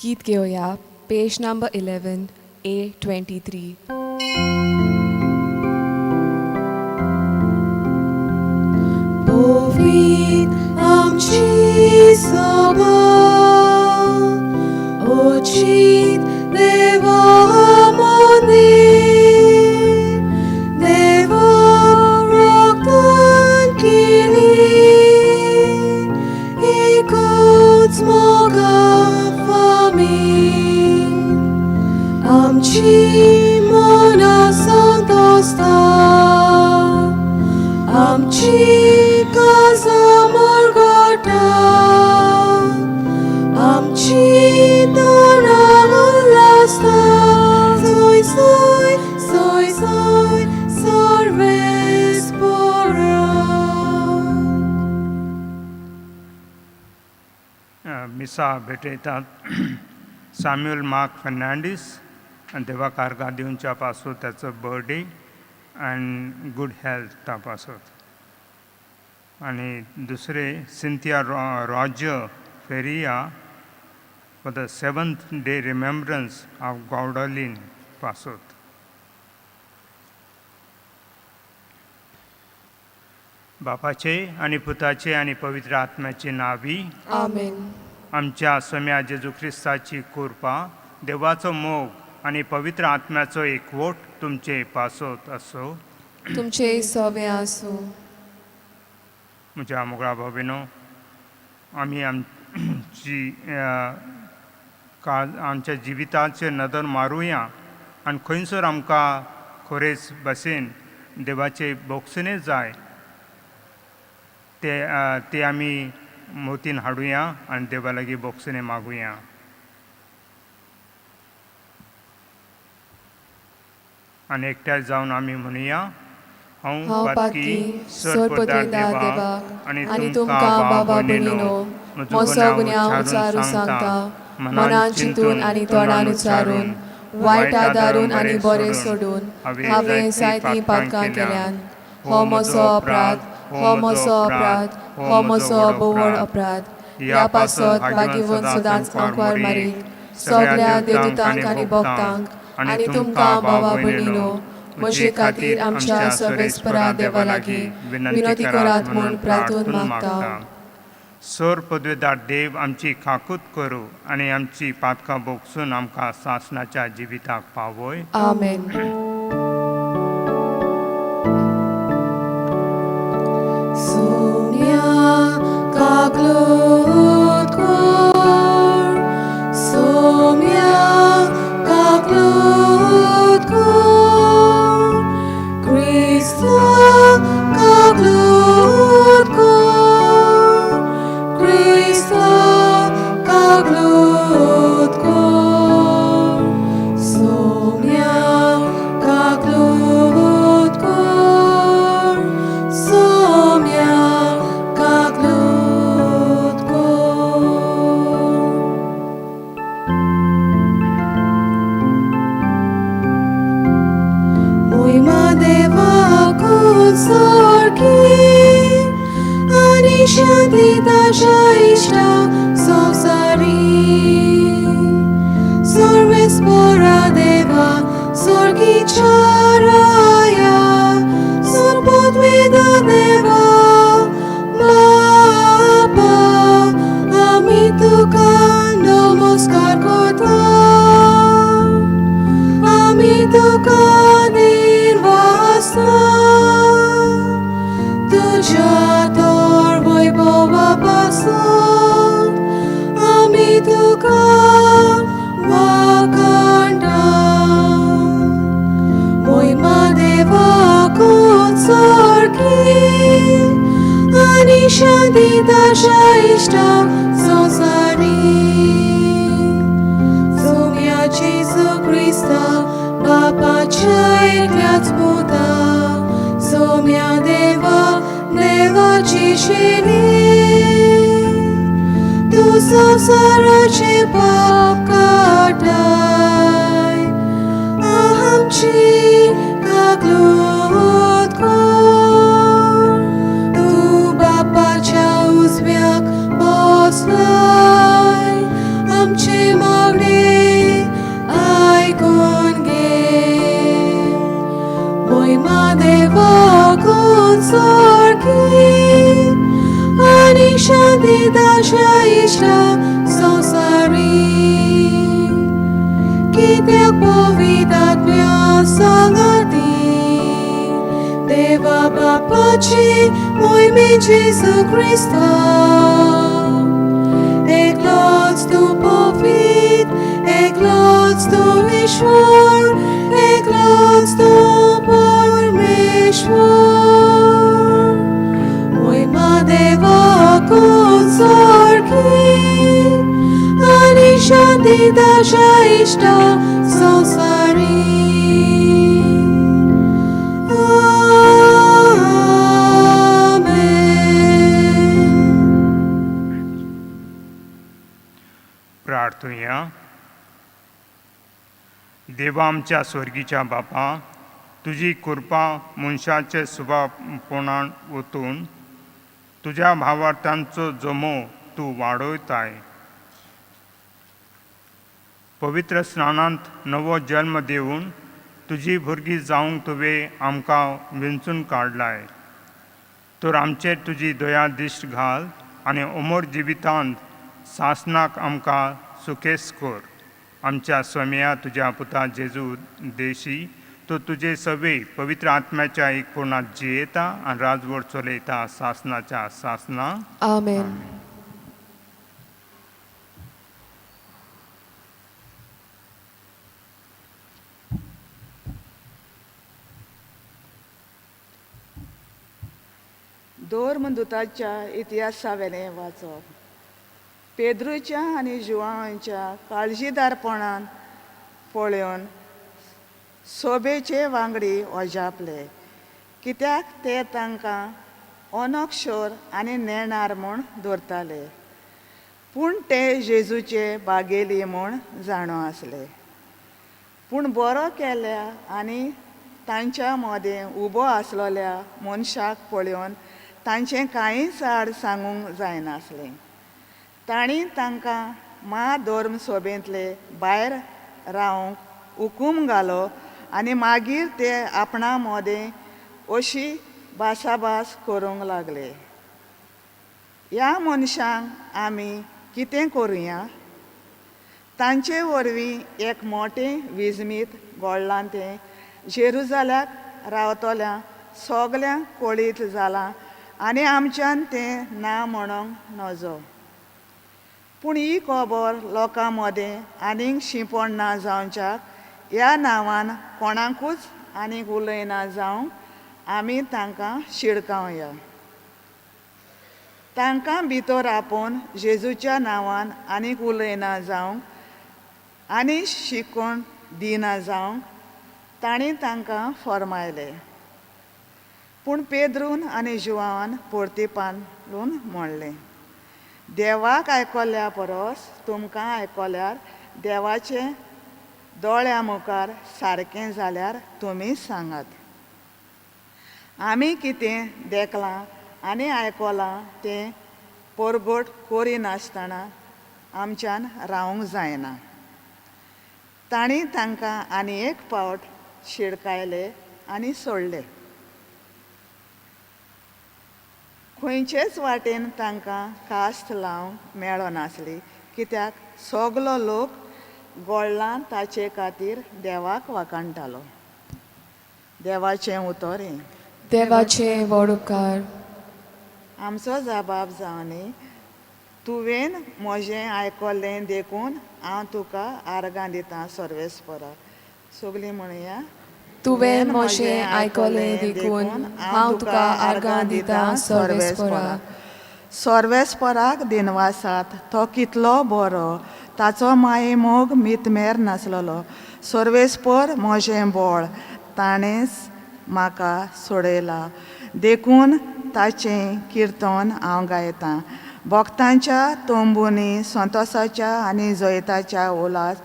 गीत घेऊया page number 11 A23. Povit amci soba, ocit deva amonir, deva roktan kilin, ikot smoga famin, amci mona santosta, amci casa morgota, amci dona lasta, soy sorves pora. मिसा भेटतात Samuel mark Fernandes आणि देवा कारगा दिवच्या पासून त्याचं birthday and good health तपासत. आणि दुसरे Cynthia Roger Ferreira for the 7th day remembrance of गॉडलिन पासत. बापाचे आणि पुताचे आणि पवित्र आत्म्याचे नावी. आमेन. आमच्या सम्या जेजू ख्रिस्ताची कृपा, देवाचो मोग आणि पवित्र आत्म्याचो एकवट तुमचे पासत असो. तुमचे सवे असो. म्हज्या मोगळा भाविनो, आमी आमच्या जिविताचे नदर मारुया आणि खंयसर आमकां खरेंच बसेन देवाचे बोगसणे जाय ते आमी मोतीन हाडुया आणि देवा लागीं बोगसणे मागुया. आणि एकठांय जावन आमी म्हणुया, हांव पातकी सोडपते देवाक आणि तुमकां बाबा भयणीनो, म्हजो गुन्यांव उचारून सांगता, मनान चिंतून आनी तोंडान उचारून, वायट आदारून आनी बरें सोडून हांवें जायतीं पातकां केल्यान. हो म्हजो अपराध, हो म्हजो अपराध, हो म्हजो बोवड अपराध. ह्या पासत बागीवन सदांच आंकवार मारीत सगळ्या देवदूतांक आनी भक्तांक आनी तुमकां बाबा भयणीनो, म्हजे खातीर आमच्या सर्वेस्परा देवा लागीं विनंती करात म्हूण प्रार्थून मागता. सोर पदवेदार देव आमची खाकूत करूं आणि आमची पातकां बोगसून आमकां सासणाच्या जिविताक पावय. आमेन. Sonia kaglot kor, Sonia kaglot kor, Krista kaglot kor, Krista kaglot kor, Sonia kaglot kor, Sonia kaglot kor. Moima deva kutsarki, ani shanti tasha ishta samsari. Sarvespora deva sorgi charaya, sarpodveda deva baba, ami tuka namaskar kortam, ami tuka निर्वासना, तुझ्या तोर वैभवापासून आमी तुका वाखाणटा. मोहिमा देवाक उत्सर्गी आनी शांती ताच्या इष्टा संसारी. सोम्या जेजू ख्रिस्ता बापाच्या एकल्याच पुता, सोम्या देवा देवाची शेणी, तू संसाराचे पाप काटाय, आमची कागलोत कोर. तू बापाच्या उजव्याक बसलाय, आमचे मागणे sorgi ani shanti dasha ishta sansari kityak pavidatmya sangati Deva Bapaci moimi Jesu Christa Eglots tu povit Eglots tu Ishwar Eglots tu Parmeshwar Moima Deva Konsorgi Ani Shanti Dasha Ishta Sansari प्रार्थूया. देवा आमच्या स्वर्गीच्या बापा, तुझी कृपा मनशाचे स्वभावपणान ओतून तुझ्या भावार्थांचो जमो तू वाडयताय. पवित्र स्नानांत नवो जल्म दिवन तुजी भुरगीं जावंक तुवें आमकां वेंचून काडलाय. तर आमचेर तुजी दया दिश्ट घाल आनी अमर जिवितांत सासनाक आमकां सुखेस कर. आमच्या स्वमया तुज्या पुता जेजू देशी तो तुजे सवे पवित्र आत्म्याच्या एकपूर्णात जियेता आनी राजवट चलयता सासनाच्या सासना. आमेन. धर्मदुताच्या इतिहासावेलें वाचप. पेद्रूच्या आनी जुवांच्या काळजीदारपणान पळोवन सोबेचे वांगडी ओजापले, कित्याक ते तांकां अनक्षर आनी नेणार म्हूण दवरताले. पूण ते जेजूचे बागेली म्हूण जाणो आसले. पूण बरो केल्या आनी तांच्या मदें उबो आसलोल्या मनशाक पळोवन तांचें कांयच आड सांगूंक जायनासलें. तांणी तांकां धर्म सोबेंतले भायर रावंक हुकूम घालो आनी मागीर ते आपणा मदें अशी भासाभास करूंक लागले. ह्या मनशांक आमी कितें करुया? तांचे वरवीं एक मोटें विजमीत घडलां तें जेरुजाल्याक रावतल्या सगल्यांक कळीत जालां आनी आमच्यान तें ना म्हणूंक नजो. पूण ही खबर लोकां मदें आनीक शिंपण ना जावच्याक ह्या नांवान कोणाकूच आनीक उलयना जावंक आमी तांकां शिडकावया. तांकां भितर आपोवन जेजूच्या नांवान आनीक उलयना जावंक आनी शिकून दिना जावंक तांणी तांकां फरमायलें. पूण पेद्रून आनी जुवान परतीपानून म्हणलें, देवाक आयकल्या परस तुमकां आयकल्यार देवाचे दोळ्या मुखार सारकें जाल्यार तुमी सांगात. आमी कितें देखलां आनी आयकलां तें परगट करिनासतना आमच्यान रावंक जायना. तांणी तांकां आनी एक फावट शिडकायले आनी सोडले. खंयचेच वाटेन तांकां कास्त लावंक मेळो नासली, कित्याक सगलो लोक गोडलां ताचे खातीर देवाक वाखाणटालो. देवाचें उतर. देवाचे व्हड उपकार. आमचो जबाब जावनी, तुवें म्हजें आयकल्लें देखून हांव तुका आर्गां दितां सर्वेस्परा. सगलीं म्हणया, तुवें म्हजें आयकलें देखून हांव तुका आर्गां दितां सर्वेस्परा. सर्वेस्पराक दिनवासात तो कितलो बरो, ताचो माये मोग मितमेर नासलोलो. सर्वेस्पर म्हजें बळ, ताणेंच म्हाका सोडयला देखून ताचें किर्तन हांव गायतां. भक्तांच्या तोंबुनी संतोशाच्या आनी जैताच्या उलास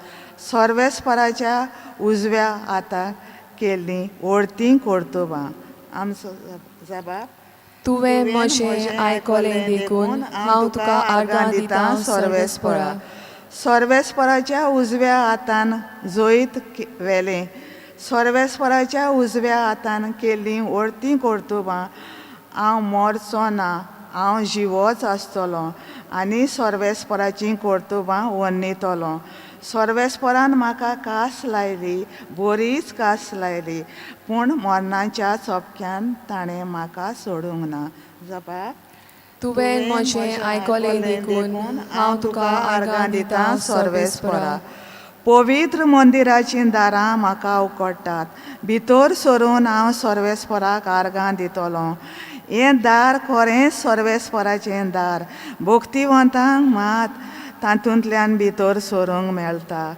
सर्वेस्पराच्या उजव्या हाताक केल्लीं व्हडतीं कर्तुबां. आमचो जबाब. तुवें म्हजें आयकलें देखून हांव तुका आर्गां दितां सर्वेस्परा. सर्वेस्पराच्या उजव्या हातान जैत वेलें, सर्वेस्पराच्या उजव्या हातान केल्लीं व्हडतीं कर्तुबां हांव मरचो ना, हांव जिवोच आसतलों आनी सर्वेस्पराचीं कर्तुबां वन्नितलों. सर्वेस्परान म्हाका कास लायली, बरीच कास लायली, पूण मरणाच्या चपक्यान ताणें म्हाका सोडूंक ना. जपा तुवें म्हजें आयकलें देखून हांव तुका आर्गां दितां सर्वेस्परा. पवित्र मंदिराचीं दारां म्हाका उकडटात. भितर सरून हांव सर्वेस्पराक आर्गां दितलों. हें दार खरेंच सर्वेस्पराचें दार. भक्तिवंतांक मात तातूंतल्यान भितर सरूंक मेळटा.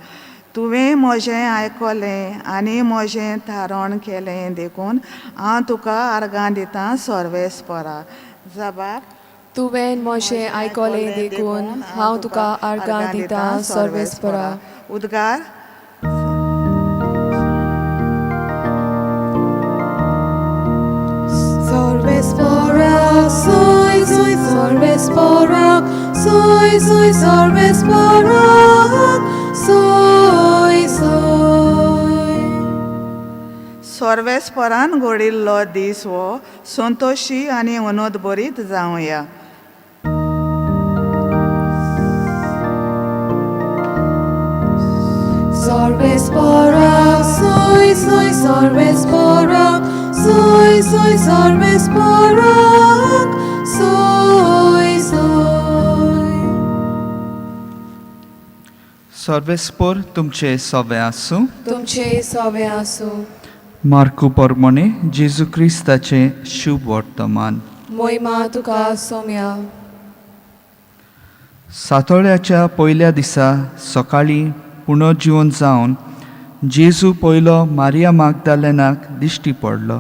तुवें म्हजें आयकलें आनी म्हजें थारण केलें देखून हांव तुका आर्गां दितां सर्वेस्परा. जबाब तुवें म्हजें आयकलें देखून हांव तुका आर्गां दितां सर्वेस्परा. उद्गार Sorvesporak, soy, soy, sorvesporak, soy, soy, sorvesporak, soy, soy. सर्वेस्परान घडिल्लो दीस हो संतोशी आनी अनोदभरीत जावया. Sorvesporak, soy, soy, sorvesporak, soy, soy, sorvesporak, soy, soy. सर्वेस्पोर तुमचे सवे आसूं. तुमचे सवे आसूं. मार्कू पोरमोणे जेजू क्रिस्ताचे शुभ वर्तमान. मोहिमा तुका सोम्या. सातोळ्याच्या पयल्या दिसा सकाळीं पुनर्जीवन जावन जेजू पयलो मारिया मागदालेनाक दिश्टी पडलो.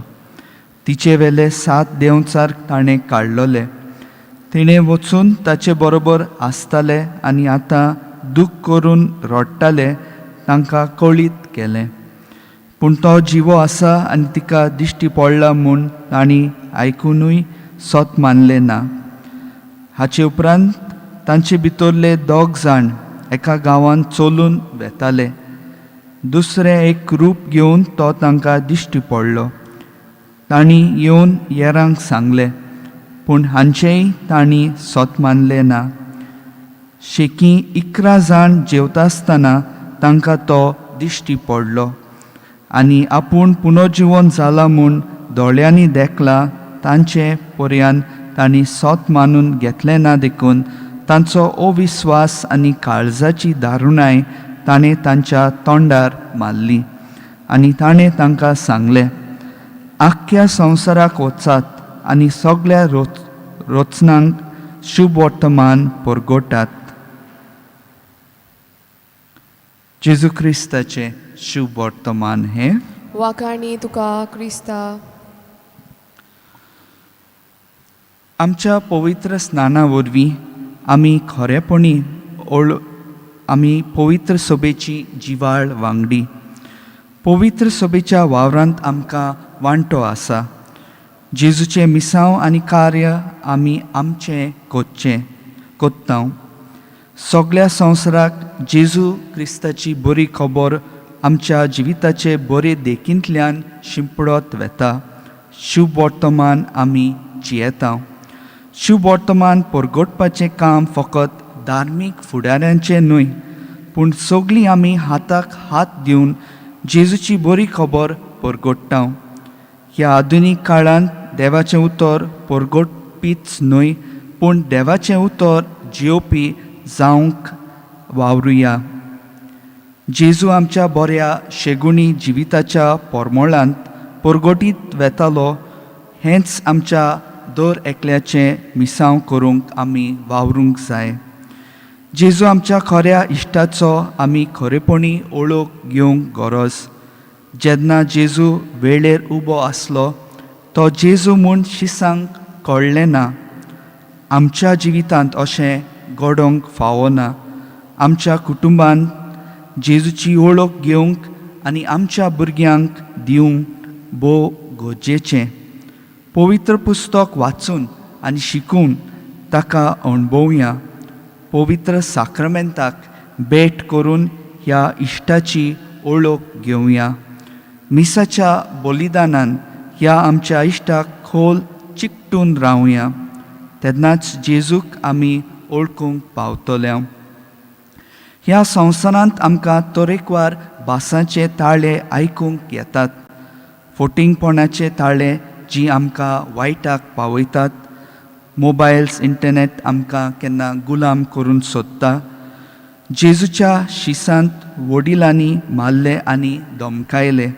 तिचे वेले 7 देंवचार ताणें काडलोले. तिणें वचून ताचे बरोबर आसताले आनी आतां दूख करून रडटाले तांकां कळीत केलें. पूण तो जिवो आसा आनी तिका दिश्टी पडला म्हूण तांणी आयकुनूय सोत मानलें ना. हाचे उपरांत तांचे भितरले 2 जाण एका गांवांत चलून वेताले. दुसरें एक रूप घेवन तो तांकां दिश्टी पडलो. तांणी येवन येरांक सांगलें, पूण हांचेय तांणी सोत मानलें ना. शेकी 11 जाण जेवता आसतना तांकां तो दिश्टी पडलो आनी आपूण पुनर्जीवन जालां म्हूण दोळ्यांनी देखलां तांचे पर्यान तांणी सोत मानून घेतलें ना देखून तांचो अविस्वास आनी काळजाची दारुणाय ताणें तांच्या तोंडार मारली. आनी ताणें तांकां सांगलें, आख्ख्या संवसाराक वचात आनी सगळ्या रोचनांक शुभ वर्तमान परगटात. जेजू क्रिस्ताचे शुभ वर्तमान हे. वाखाणी तुका क्रिस्ता. आमच्या पवित्र स्नाना वरवीं आमी खरेपणी आमी पवित्र सभेची जिवाळ वांगडी. पवित्र सभेच्या वावरांत आमकां वांटो आसा. जेजूचें मिसांव आनी कार्य आमी आमचें कोत्तांव. सगळ्या संवसाराक जेजू क्रिस्ताची बरी खबर आमच्या जिविताचे बरे देखींतल्यान शिंपडत वेता. शुभ वर्तमान आमी जियेता. शुभ वर्तमान परगटपाचें काम फकत धार्मीक फुडाऱ्यांचें न्हय, पूण सगळीं आमी हाताक हात दिवन जेजूची बरी खबर परगट्टांव. ह्या आधुनीक काळांत देवाचें उतर परगटपीच न्हय, पूण देवाचें उतर जेवपी जावंक वावरुया. जेजू आमच्या बऱ्या शेगुणी जिविताच्या परमळांत परगटीत वेतालो हेंच आमच्या दर एकल्याचें मिसांव करूंक आमी वावरूंक जाय. जेजू आमच्या खऱ्या इश्टाचो आमी खरेपणी ओळख घेवंक गरज. जेन्ना जेजू वेळेर उबो आसलो तो जेजू म्हूण शिसांक कळ्ळें ना. आमच्या जिवितांत अशें घडोवंक फावना. आमच्या कुटुंबांत जेजूची ओळख घेवंक आनी आमच्या भुरग्यांक दिवंक भोव गरजेचें. पवित्र पुस्तक वाचून आनी शिकून ताका अणभवया. पवित्र साक्रमेंताक भेट करून ह्या इश्टाची ओळख घेवया. मिसाच्या बलिदानान ह्या आमच्या इश्टाक खोल चिकटून रावया, तेन्नाच जेजूक आमी ओळखूंक पावतले. ह्या संवसारांत आमकां तरेकवार भासांचे ताळे आयकूंक येतात. फोटिंगपणाचे ताळे जी आमकां वायटाक पावयतात. मोबायल्स, इंटरनेट आमकां केन्ना गुलाम करून सोदता. जेजूच्या शिसांत वडिलांनी मारले आनी धमकायले.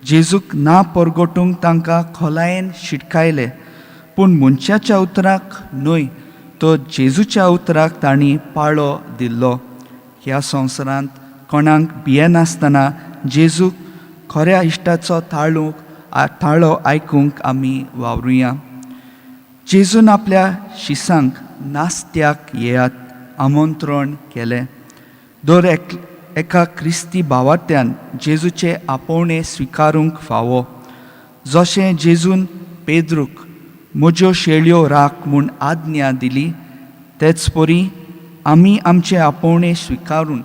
जेजूक ना परगटूंक तांकां खोलायेन शिटकायले, पूण मनशाच्या उतराक न्हय, तो जेजूच्या उतराक तांणी पाळो दिल्लो. ह्या संवसारांत कोणाक भियेनासतना जेजूक खऱ्या इश्टाचो ताळो आयकूंक आमी वावरुया. जेजून आपल्या शिसांक नास्त्याक येयात आमंत्रण केलें. दर एका क्रिस्ती भावार्थ्यान जेजूचे आपोवणे स्विकारूंक फावो. जशें जेजून पेद्रूक म्हज्यो शेळयो राख म्हूण आज्ञा दिली, तेच परी आमी आमचे आपोवणे स्विकारून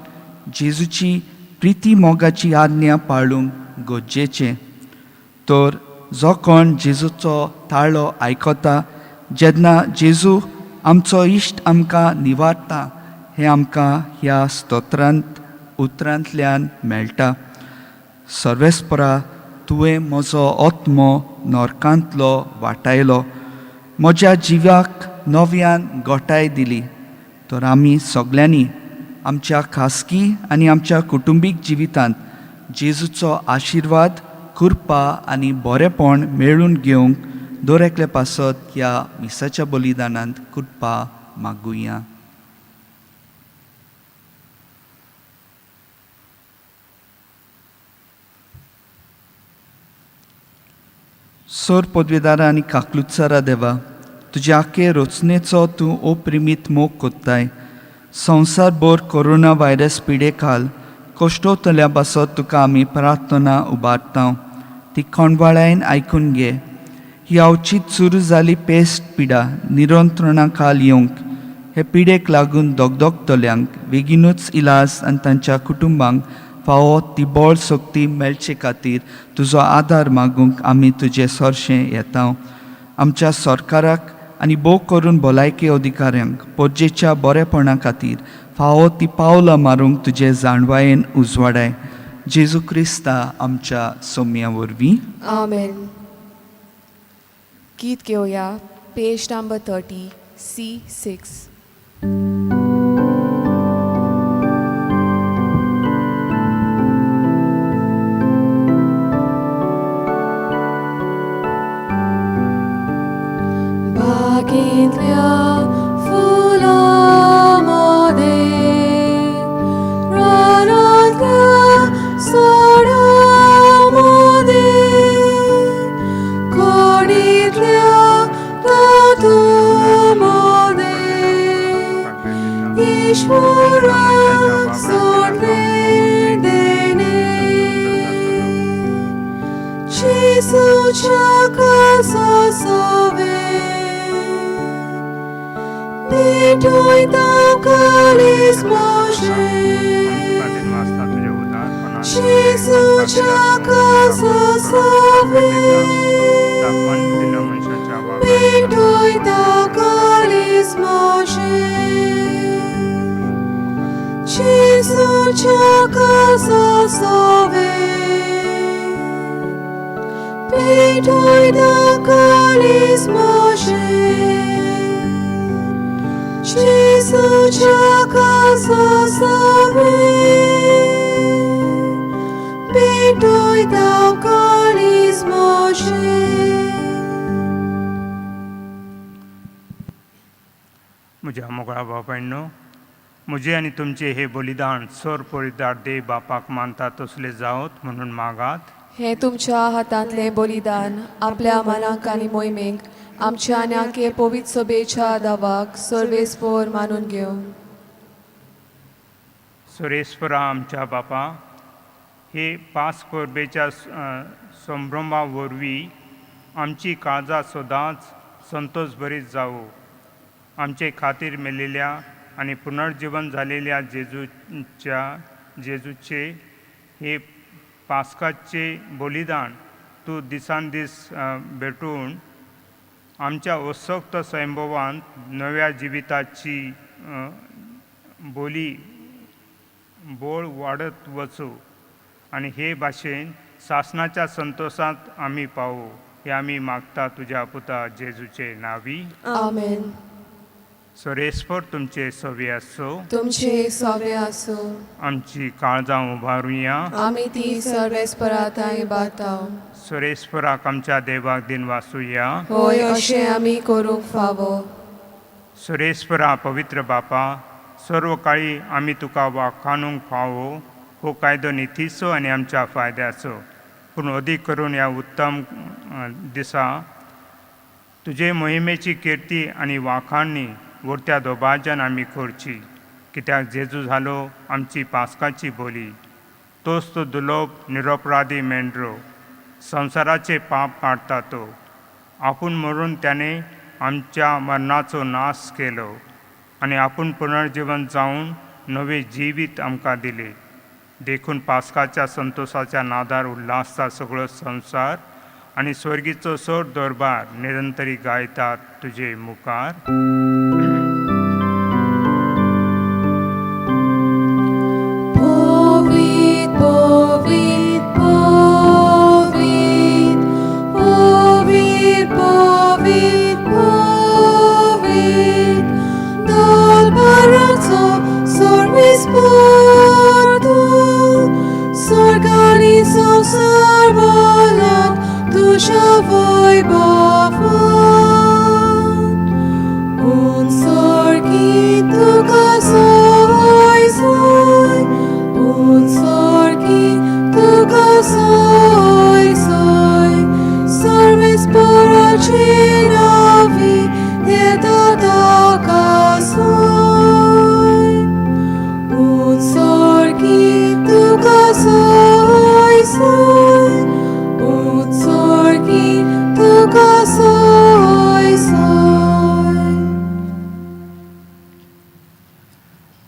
जेजूची प्रिती मोगाची आज्ञा पाळूंक गरजेचें. तर जो कोण जेजूचो ताळो आयकता, जेन्ना जेजू आमचो इश्ट आमकां निवारता, हें आमकां ह्या उतरांतल्यान मेळटा. सर्वेस्परा, तुवें म्हजो आत्मो नरकांतलो वाटायलो, म्हज्या जिवाक नव्यान घोटाय दिली. तर आमी सगल्यांनी आमच्या खासगी आनी आमच्या कुटुंबीक जिवितांत जेजूचो आशिर्वाद, कृपा आनी बरेपण मेळून घेवंक दर एकले पासत ह्या मिसाच्या बलिदानांत कृपा मागुया. सर पदवीदारा आनी काकलुत्सारा देवा, तुज्या आखे रचनेचो तूं अप्रिमीत मोग कोत्ताय. संवसारभर कोरोना व्हायरस पिडे खाल कश्टोतल्या पासत तुका आमी प्रार्थना उबारता. ती खणवाळायन आयकून घे. ही अवचीत सुरू जाली पेस्ट पिडा निरंत्रणा खाल येवंक, हे पिडेक लागून दोगदोगतल्यांक बेगीनूच इलाज आनी तांच्या कुटुंबांक फावो ती बळ शक्ती मेळचे खातीर तुजो आदार मागूंक आमी तुजें सरशें येता. आमच्या सरकाराक आनी भोव करून भलायकी अधिकाऱ्यांक पोरजेच्या बरेपणा खातीर फावो ती पावलां मारूंक तुजे जाणवायेन उजवाडाय. जेजू क्रिस्ता आमच्या सोम्या वरवीं. आमेन. गीत घेवया, पेज नंबर 30, C6. बागेंतल्या फुलांमध्ये, रानांतल्या झाडांमध्ये, कोणीतल्या तातूंमध्ये ईश्वराक सोडलें देणे. जेजूच्या काळजासावे भेटोयता कालिस्माशे. जेजूच्या काळजासावे भेटोयता कालिस्माशे. जेजूच्या काळजासावे भेटोयता कालिस्माशे. जेजूच्या काळजासावे भेटोयता कालिस्माशे. म्हज्या मोगळा भाव भयणो, म्हजे आनी तुमचे हे बलिदान सर परिदार देव बापाक मानता तसले जावत म्हणून मागात. हे तुमच्या हातांतले बलिदान आपल्या मनाक आनी मोहिमेक आमच्या नाके पवित्र सभेच्या दावाक सर्वेस्पर मानून घेवन. सुरेस्परा आमच्या बापा, हे पास परबेच्या संभ्रमा वरवीं आमची काळजां सदांच संतोष भरीत जावो. आमचे खातीर मेलेल्या आनी पुनर्जीवन झालेल्या जेजूचे हे पास्काचे बलिदान तूं दिसान दीस भेटून आमच्या उत्सुक्त स्वयंभवांत नव्या जिविताची बोळ वाढत वचू आणि हे भाशेन शासनाच्या संतोषात आम्ही पावू हे आम्ही मागता तुझ्या पुता जेजूचे नावी. आमेन. सोरेस्पर तुमचे सवे असो, तुमचे सवे असो. आमची काळजां उभारूया. आम्ही ती सर्वेस्पराताय बाताव. सोरेस्पराक आमच्या देवाक दिन वासूया. होय अशें आमी करूंक फावो. सुरेस्परा पवित्र बापा, सर्व काळी आम्ही तुका वाखाणूंक फावो हो कायदो नितीचो आनी आमच्या फायद्याचो. पूण अदीक करून ह्या उत्तम दिसा तुजे मोहिमेची किर्ती आनी वाखाणणी उरत्या दोबाज्यान आमी करची. कित्याक जेजू जालो आमची पासकाची बोली. तोच तो दुलोप निरपराधी मेंढरो, संवसाराचे पाप काडटा तो. आपूण मरून त्याने आमच्या मरणाचो नाश केलो आनी आपूण पुनर्जीवन जावन नवे जिवीत आमकां दिले. देखून पासकाच्या संतोषाच्या नादार उल्हासता सगळो संवसार आनी स्वर्गीचो सोर दरबार निरंतरी गायतात तुजे मुखार. Povit, povit, povit, povit, povit, povit, Dalbaraco sorvisportul, sorgani संसारभरात तुझ्या वैभवात, उंचरगी तुका सोय सोय, उंचरगी तुका सोय सोय, सर्वेस्पराची नावी येता ताका सोय, उंचरगी तुका सोय सोय, उंचरगी तुका सोय सोय.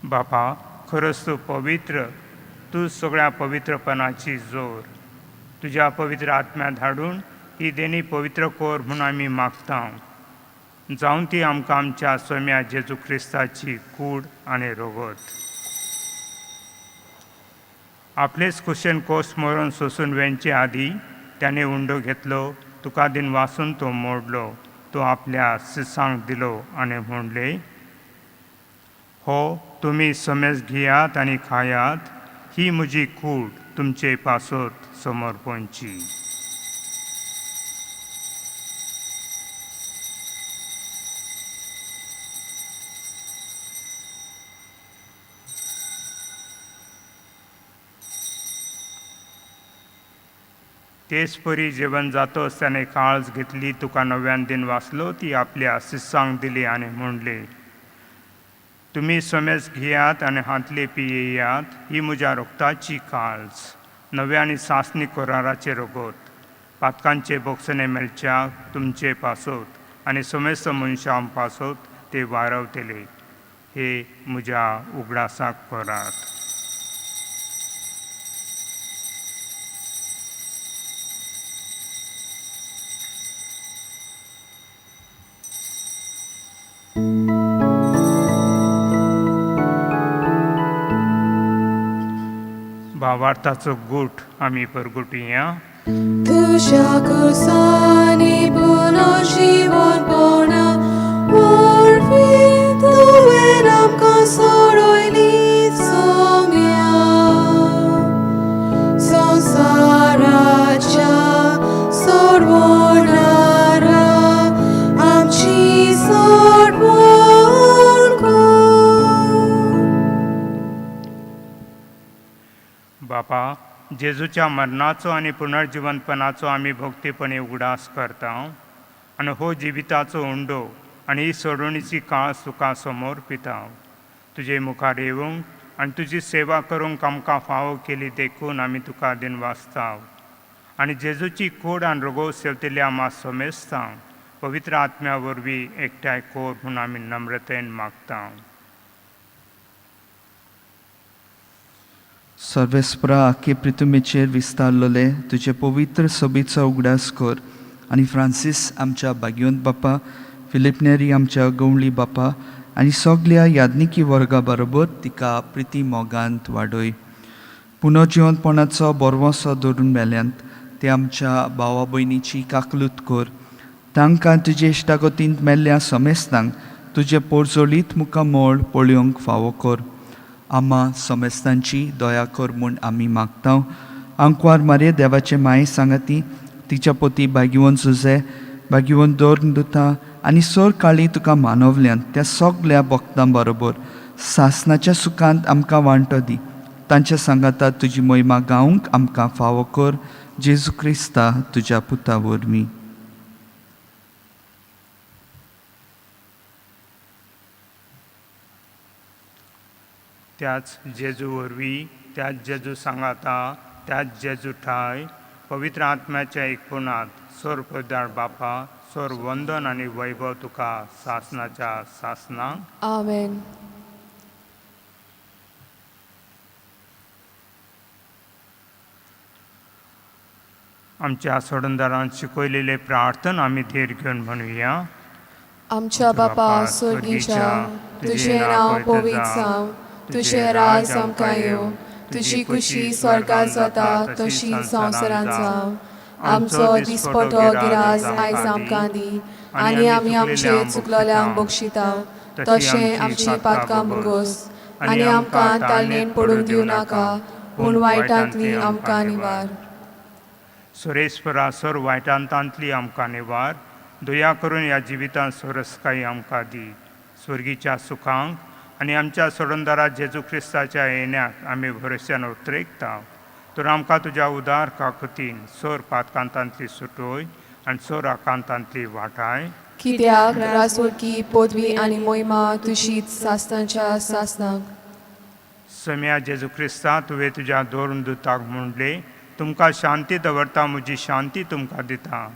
बापा, खरंच तू पवित्र, तू सगळ्या पवित्रपणाची जोर. तुझ्या पवित्र आत्म्यात धाडून ही देणी पवित्र कोर म्हणून आम्ही मागता. जावन ती आमकां आमच्या सोम्या जेजू क्रिस्ताची कूड आनी रोगत. आपलेच कुशेन कोस मरून सोसून वेंचे आदी त्याने उंडो घेतलो. तुका दिन वाचून तो मोडलो. तो आपल्या शिसांक दिलो आनी म्हणले, हो तुम्ही समेज घेयात आनी खायात, ही म्हजी कूड तुमचे पासत समर्पणची. तेच परी जेवण जातोच त्याने काळज घेतली. तुका नव्यान दिन वाचलो. ती आपल्या शिसांक दिली आनी म्हणले, तुम्ही समेज घेयात आनी हातले पियेयात, ही म्हज्या रोगताची काळज, नव्या आनी सासणी कोराराचे रोगोत. पातकांचे बोगसणे मेलच्याक तुमचे पासत आनी समेस्त मनशां पासत ते वारवतले. हे म्हज्या उगडासाक करात. भावार्थाचो गूट आमी परगुटुया. तुझ्या कुर्सानी पुनर्जीवनपणा वरवीं तुवें आमकां सोडयली सोम्या. संवसाराच्या सोडवणारा आमची सोडवण कर. बापा, जेजूच्या मरणाचो आनी पुनर्जीवनपणाचो आमी भक्तीपणे उगडास करता आनी हो जिविताचो उंडो आनी ही सोडवणीची काळ तुका समोर पिता. तुजे मुखार येवंक आनी तुजी सेवा करूंक आमकां फावो केली देखून आमी तुका दिन वाचता आनी जेजूची कूड आनी रोगो सेवतल्या आमां समेजता. पवित्र आत्म्या वरवीं एकठांय कोर म्हूण आमी नम्रतेन मागता. सर्वेस्परा आख्खे पृथ्वीचेर विस्तारलोले तुजे पवित्र सोबीचो उगडास कर आनी फ्रांसीस आमच्या भाग्यवंत बापा, फिलिप नेरी आमच्या गवळी बापा आनी सगळ्या यादनिकी वर्गा बरोबर तिका प्रिती मोगांत वाडय. पुनर्जिवंतपणाचो बोरवोसो धरून मेल्यांत ते आमच्या भावा भयणीची काकलूत कर. तांकां तुजे इश्टागतींत मेल्ल्या समेस्तांक तुजे पोरजोळीत मुखार मोळ पळोवंक फावो कर. आम्हा समेस्तांची दया कर म्हूण आमी मागतां. आंकवार मारे देवाचे माये सांगाती, तिच्या पोती भाग्यवंत जुजे, भाग्यवंत दोरदुता आनी सोर काळी तुका मानवल्यांत त्या सगळ्या भक्तां बरोबर सासणाच्या सुखांत आमकां वांटो दी. तांच्या सांगाता तुजी महिमा गावंक आमकां फावो कर. जेजू क्रिस्ता तुज्या पुता वरवीं. त्याच जेजू वरवीं, त्याच जेजू सांगाता, त्याच जेजू ठाय, पवित्र आत्म्याच्या एकपणात सोर पदार बापा, सोर वंदन आनी वैभव तुका सासणाच्या सासनांक. आमेन. आमच्या सोडंदारांत शिकयलेले प्रार्थन आमी धीर घेवन म्हणुया. आमच्या बापा स्वर्गीच्या, तुझे नांव पवित्र जावं, तुझे राज आमकां येवं, तुजी कुशी स्वर्गात जाता तशी संवसारांत जावं. आमचो दिसपटो गिराज आयज आमकां दी, आनी आमी आमचे चुकलोल्यांक बक्षिता तशें आमची पातकां बुगोस, आनी आमकां तालनेन पडूंक दिवं नाका, पूण वायटांतली आमकां निवार. सुरेस्परा सोर वायटांतांतली आमकां निवार. दया करून ह्या जिवितांत सोरसकाई आमकां दी. स्वर्गीच्या सुखांक आनी आमच्या सोडंदारा जेजू क्रिस्ताच्या येण्याक आमी भरोश्यान उतरेकता. तर आमकां तुज्या उदार काकुतीन सोर पातकांतांतली सुटोय आनी सोर आकांतांतली वाटाय. कित्याक रासोडकी पदवी आनी मोहिमा तुशीच सासनांच्या सासनांक. सम्या जेजू क्रिस्ता तुवें तुज्या दोरदुताक म्हणले, तुमकां शांती दवरता, म्हजी शांती तुमकां दिता.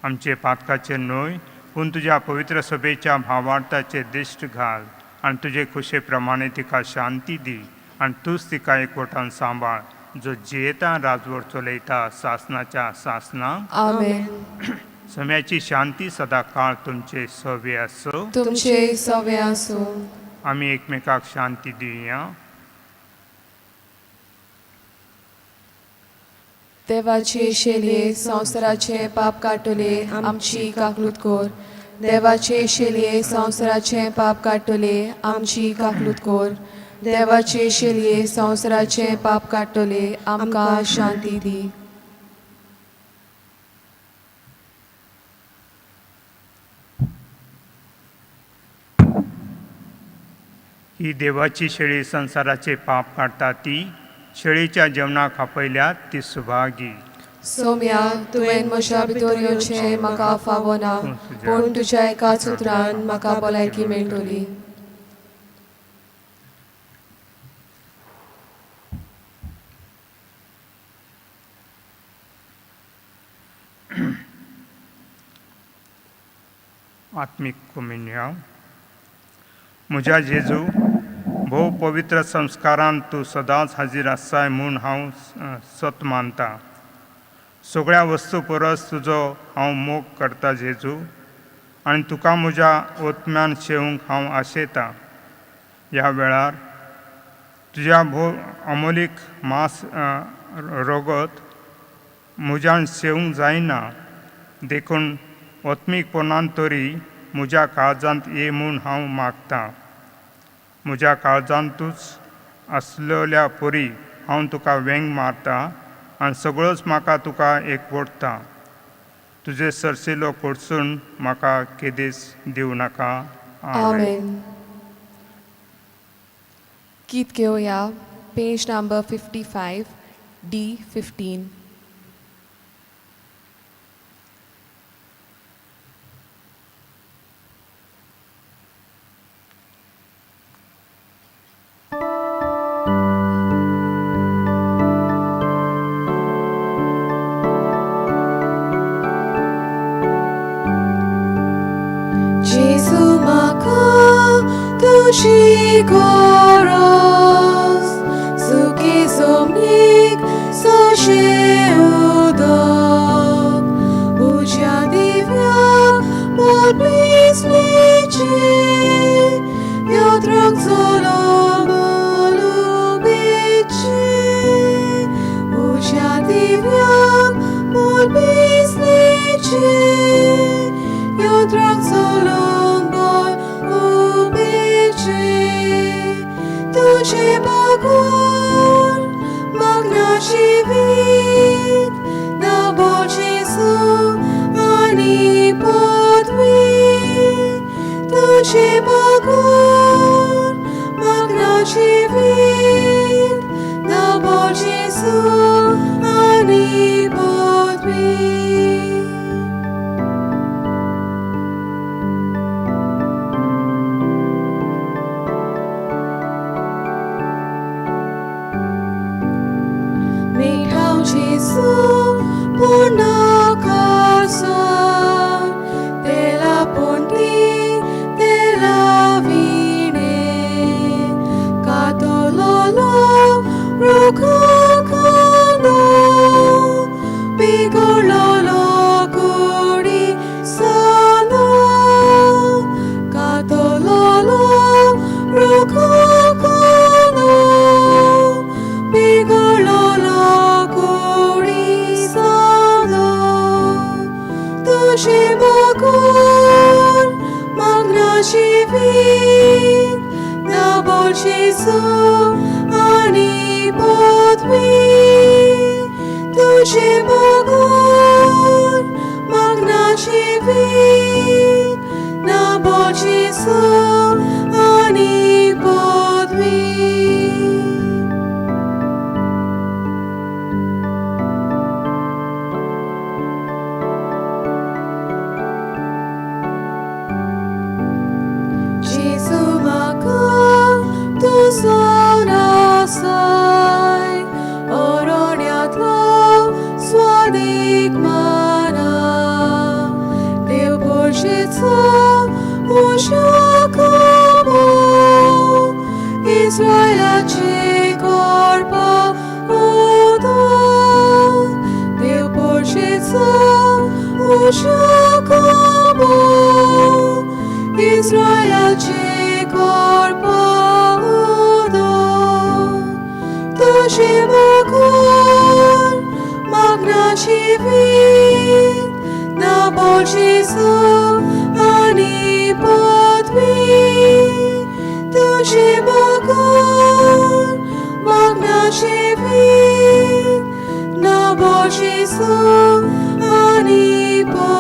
आमचे पातकाचेर न्हय पूण तुज्या पवित्र सभेच्या भावार्थाचेर दिश्ट घाल आनी तुजे खुशे प्रमाणे तिका शांती दी. आनी तूंच तिका एकवटान सांबाळ, जो जियेता राजवट चलयता सासनाच्या सासनांक. आमेन. सम्याची शांती सदां काळ तुमचे सवे आसो. तुमचे सवे आसूं. आमी एकमेकाक शांती दिवया. देवाचे शेलये संवसाराचे पाप काटले आमची काकलूत कोर. देवाचे शेलये संवसाराचे पाप काटले आमची काकलूत कोर. देवाचे शेलये संवसाराचे पाप काटले आमकां शांती दी. ही देवाची शेळी संसाराचे पाप काडटा ती. शेळीच्या जेवणाक आपयल्यात ती सुभागी. सोम्या तुवें म्हज्या भितर येवचें म्हाका फावो ना, पूण तुज्या एकाच उतरान म्हाका भलायकी मेळटली. आत्मीक कम्युनिया. म्हज्या जेजू, भोव पवित्र संस्कारांत तूं सदांच हाजीर आसाय म्हूण हांव सत मानता. सगळ्या वस्तू परस तुजो हांव मोग करता जेजू, आनी तुका म्हज्या ओतम्यान शेवंक हांव आशेतां. ह्या वेळार तुज्या भोव अमोलीक मास रगत म्हज्यान शेवंक जायना, देखून ओत्मीकपणान तरी म्हज्या काळजांत ये म्हूण हांव मागतां. म्हज्या काळजांतूच आसलेल्या परी हांव तुका वेंग मारता आनी सगळोच म्हाका तुका एकवटता. तुजे सरसिलो कडसून म्हाका केदीस दिवं नाका. आमेन. गीत घेवया. Page number 55 D15. Jesu maka tuji koros suki somnik so się udok udziady bisnici, io drog solo lubici, usiati viam mol bisnici, io drog solo lubici, tu ce bagur, magna civit, na boci su ani podvit, tu ce bagur, magna civit, na boci su ani podvit. Michał Jesu, puna casa, de la ponti, de la vine, catololo, rococano, pigololo, curi, sano, catololo, rococano, pigololo, curisano, duce bagur, magna civit, na bolci su ani podvit, duce bagur, magna civit, na bolci su ani podvit. Gesù maka tu sona sai, oroniatlo sładik mana, Deu Bożyco usiakomo, Izraela ci korpa udo, Deu Bożyco usiakomo, Izrael ci korpa udo, duce bagur, magna civit, na bolci su ani podvit, duce bagur, magna civit, na bolci su ani podvit.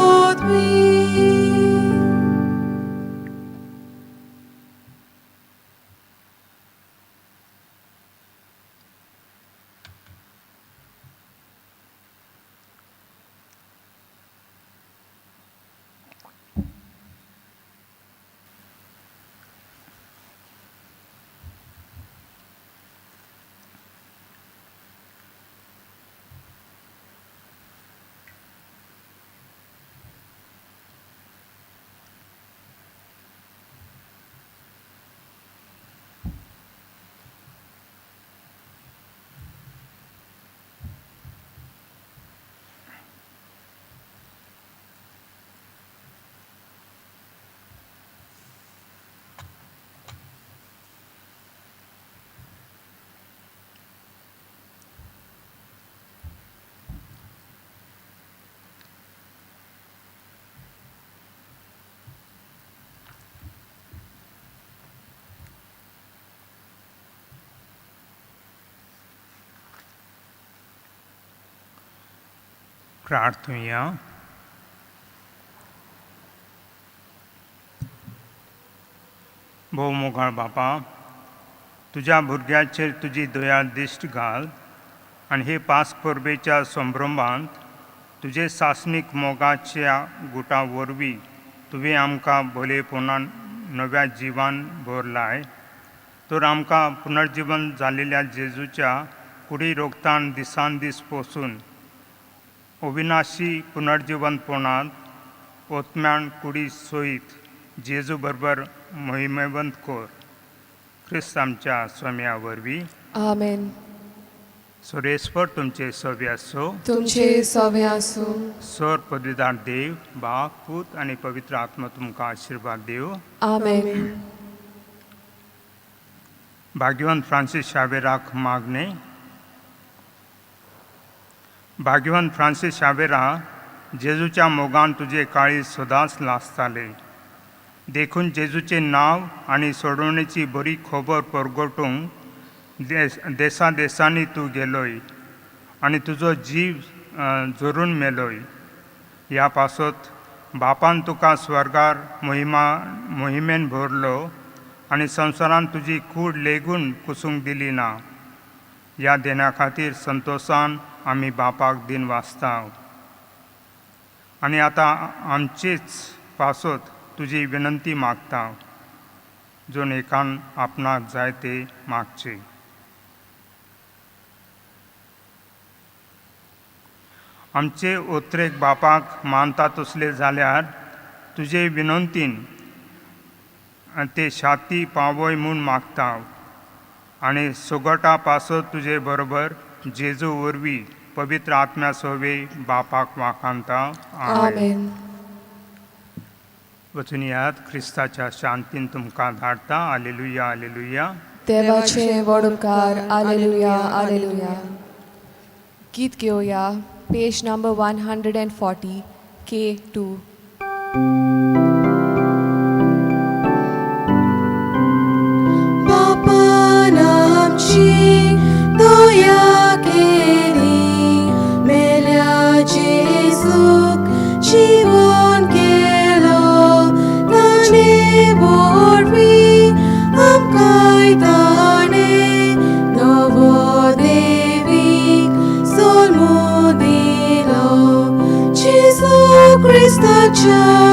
प्रार्थूया. भोव मोगाळ बापा, तुझ्या भुरग्याचेर तुजी दया दिश्ट घाल आनी हे पास्क परबेच्या संभ्रमांत तुजे सासणीक मोगाच्या गुटा वरवीं तुवें आमकां भलेपणान नव्या जिवान भर लाय. तर आमकां पुनर्जीवन जाल्लेल्या जेजूच्या कुडी रोगतान दिसान दीस पसून अविनाशी पुनर्जीवनपणांत ओतम्यान कुडी सयत जेजू बरोबर महिमेवंत कर. क्रिस्त आमच्या स्वाम्या वरवीं. Amen. सोरेस्पर तुमचे सव्य असो. तुमचे सव्य आसूं. स्वर पदवीदार देव बाप पूत आणि पवित्र आत्मा तुमका आशीर्वाद देव. आमेन. भाग्यवान फ्रांसीस शावेराक मागणे. भाग्यवान फ्रांसीस शावेरा, जेजूच्या मोगान तुझे काळी सदांच लासताले. देखून जेजूचे नाव आणि सोडवणेची बरी खबर परगटूंक देशांनी तू गेलोय आणि तुझो जीव जोरून मेलोय. ह्या पासत बापान तुका स्वर्गार मोहिमेन भरलो आणि संवसारान तुजी कूड लेगून कुसूंक दिली ना. ह्या देण्या खातीर संतोषान आमी बापाक दिन वाचताव. आणि आता आमचीच पासत तुजी विनंती मागता, जोन एकान आपणाक जाय ते मागचे. आमचे ओत्रेक बापाक मानता तसले जाल्यार तुजे विनंतीन ते शाती पावय म्हूण मागता आणि सुगटा पासत तुजे बरोबर जेजू वरवीं पवित्र आत्म्या सोवे बापाक वाखाणता. आमेन. वचून यात ख्रिस्ताच्या शांतीन तुमकां धाडटा. आलेलुया आलेलुया. देवाचे वडुपकार. आलेलुया आलेलुया. गीत घेऊया. Page number 140 K2. बापान आमची दया केली, मेल्या जेजूक जीवन केलो. ताणे वरवीं आमकां ताणे नवो देवीक जल्म दिलो. जेजू ख्रिस्ताच्या